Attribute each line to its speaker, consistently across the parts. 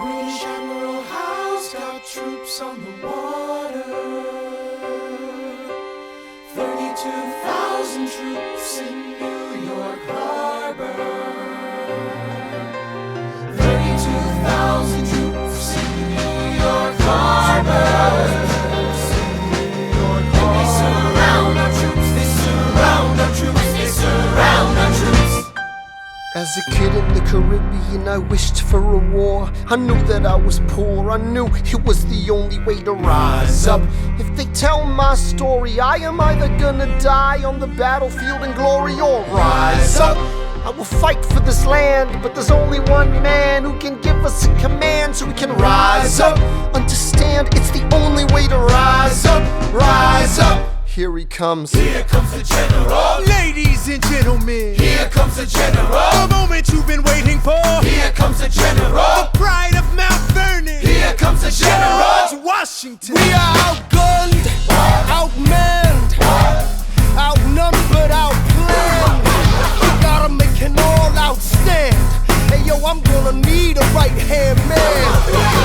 Speaker 1: British Admiral Howe's got troops on the water. 32,000 troops in New York Harbor. 32,000 troops in New York Harbor. And they surround our troops, they surround our troops, they surround our troops.
Speaker 2: As a kid in the Caribbean, I wished for a war. I knew that I was poor, I knew it was the only way to rise up. If they tell my story, I am either gonna die on the battlefield in glory or rise up. I will fight for this land, but there's only one man who can give us a command so we can rise up. Understand, it's the only way to rise up, rise up. Here he comes.
Speaker 1: Here comes the general.
Speaker 3: Ladies and gentlemen,
Speaker 1: Here comes the general.
Speaker 3: the moment you've been waiting for.
Speaker 1: Here comes the general.
Speaker 3: The pride of Mount Vernon.
Speaker 1: Here comes the general.
Speaker 3: George Washington.
Speaker 4: We are outgunned, outmanned, outnumbered, outplanned. We gotta make an all-out stand. Hey yo, I'm gonna need a right-hand man.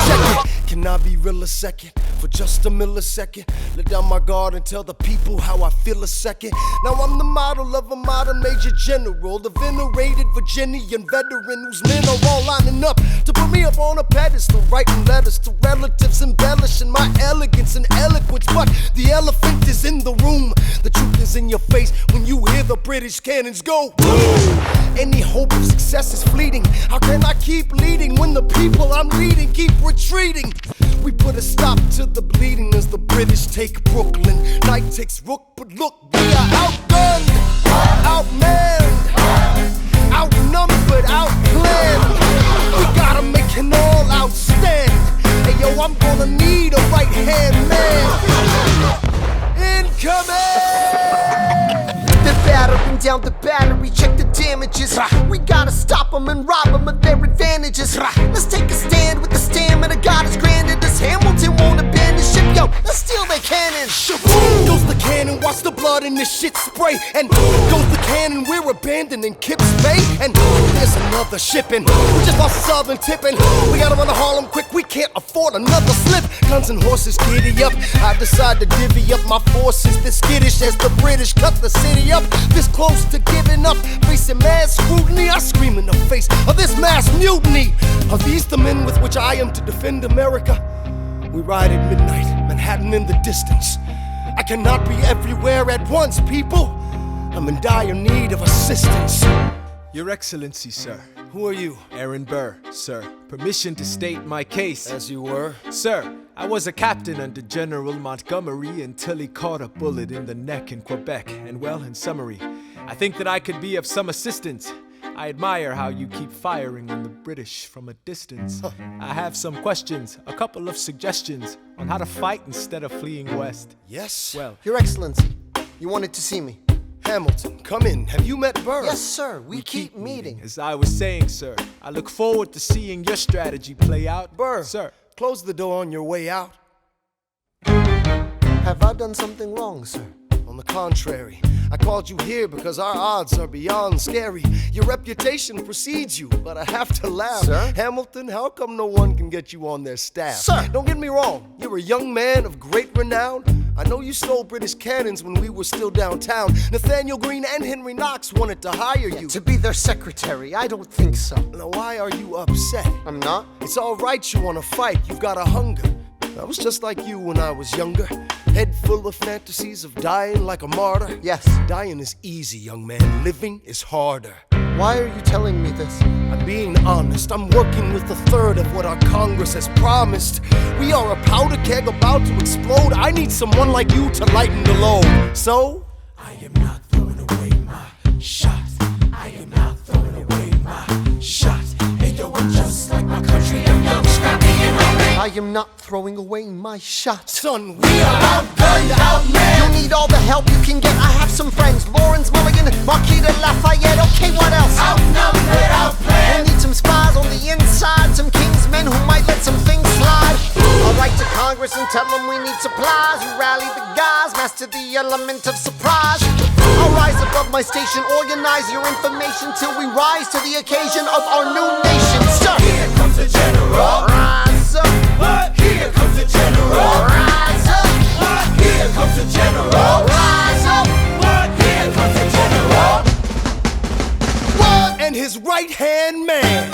Speaker 4: Check it. Can I be real a second? For just a millisecond, let down my guard and tell the people how I feel a second. Now I'm the model of a modern major general, the venerated Virginian veteran whose men are all lining up to put me up on a pedestal, writing letters to relatives, embellishing my elegance and eloquence. But the elephant is in the room, the truth is in your face when you hear the British cannons go boom. Any hope of success is fleeting. How can I keep leading when the people I'm leading keep retreating? We put a stop to the bleeding as the British take Brooklyn. Night takes Rook, but look, we are outgunned, outmanned, outnumbered, outplanned. We gotta make an all-out stand. Hey yo, I'm gonna need a right-hand man. Incoming!
Speaker 2: They're battering down the battery, check the damages. We gotta stop them and rob them of their advantages. Let's take a stand with the stamina God has granted us. Hamilton won't abandon ship, yo, let's steal their cannons.
Speaker 4: Goes the cannon, watch the blood in this shit spray. And goes the cannon, we're abandoning Kips Bay. And there's another shipping, we just lost Southern tipping. We gotta run to Harlem quick, we can't afford another slip. Guns and horses giddy up, I decide to divvy up my forces. This skittish as the British cut the city up. This close to giving up, facing mad scrutiny. I scream in the face of this mass mutiny. Are these the men with which I am to defend America? We ride at midnight, Manhattan in the distance. I cannot be everywhere at once, people. I'm in dire need of assistance.
Speaker 3: Your Excellency, sir.
Speaker 4: Who are you?
Speaker 3: Aaron Burr, sir. Permission to state my case.
Speaker 4: As you were.
Speaker 3: Sir, I was a captain under General Montgomery until he caught a bullet in the neck in Quebec. And well, in summary, I think that I could be of some assistance. I admire how you keep firing on the British from a distance. I have some questions, a couple of suggestions on how to fight instead of fleeing west.
Speaker 4: Yes?
Speaker 3: Well,
Speaker 2: Your Excellency, you wanted to see me.
Speaker 4: Hamilton, come in. Have you met Burr?
Speaker 2: Yes, sir, we keep meeting.
Speaker 3: as I was saying, sir, I look forward to seeing your strategy play out.
Speaker 4: Burr,
Speaker 3: Sir.
Speaker 4: close the door on your way out.
Speaker 2: Have I done something wrong, sir?
Speaker 4: On the contrary, I called you here because our odds are beyond scary. Your reputation precedes you, but I have to laugh.
Speaker 2: Sir?
Speaker 4: Hamilton, how come no one can get you on their staff?
Speaker 2: Sir!
Speaker 4: Don't get me wrong, you're a young man of great renown. I know you stole British cannons when we were still downtown. Nathaniel Greene and Henry Knox wanted to hire you.
Speaker 2: To be their secretary, I don't think so.
Speaker 4: Now why are you upset?
Speaker 2: I'm not?
Speaker 4: It's alright you wanna fight, you've got a hunger. I was just like you when I was younger. Head full of fantasies of dying like a martyr.
Speaker 2: Yes.
Speaker 4: Dying is easy, young man. Living is harder.
Speaker 2: Why are you telling me this?
Speaker 4: I'm being honest. I'm working with a third of what our Congress has promised. We are a powder keg about to explode. I need someone like you to lighten the load. So,
Speaker 1: I am not throwing away my shot. I am not throwing away my shot. Hey yo, I'm just like my country. I'm young, scrappy, and hungry.
Speaker 2: I I am not throwing away my shot.
Speaker 4: Son, we are outgunned, outmanned.
Speaker 2: You need all the help you can get. I have some friends, Lawrence Mulligan, Marquis de Lafayette. Okay, what else?
Speaker 1: Outnumbered, outplanned.
Speaker 2: We'll need some spies on the inside, some kingsmen who might let some things slide. I'll write to Congress and tell them we need supplies. You rally the guys, master the element of surprise. I'll rise above my station, organize your information till we rise to the occasion of our new nation. Sir,
Speaker 1: Here comes the general.
Speaker 2: rise up.
Speaker 1: What? Here comes the general.
Speaker 2: Rise up.
Speaker 1: What? Here comes the general.
Speaker 2: Rise up.
Speaker 1: What? Here comes the general.
Speaker 4: And his right hand man.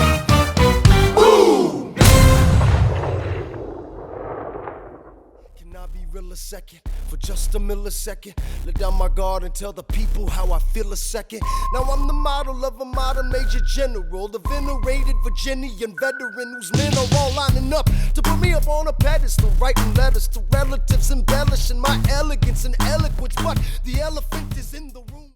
Speaker 4: Can I be real a second? For just a millisecond, let down my guard and tell the people how I feel a second. Now I'm the model of a modern major general, the venerated Virginian veteran whose men are all lining up to put me up on a pedestal, writing letters to relatives, embellishing my elegance and eloquence. But the elephant is in the room.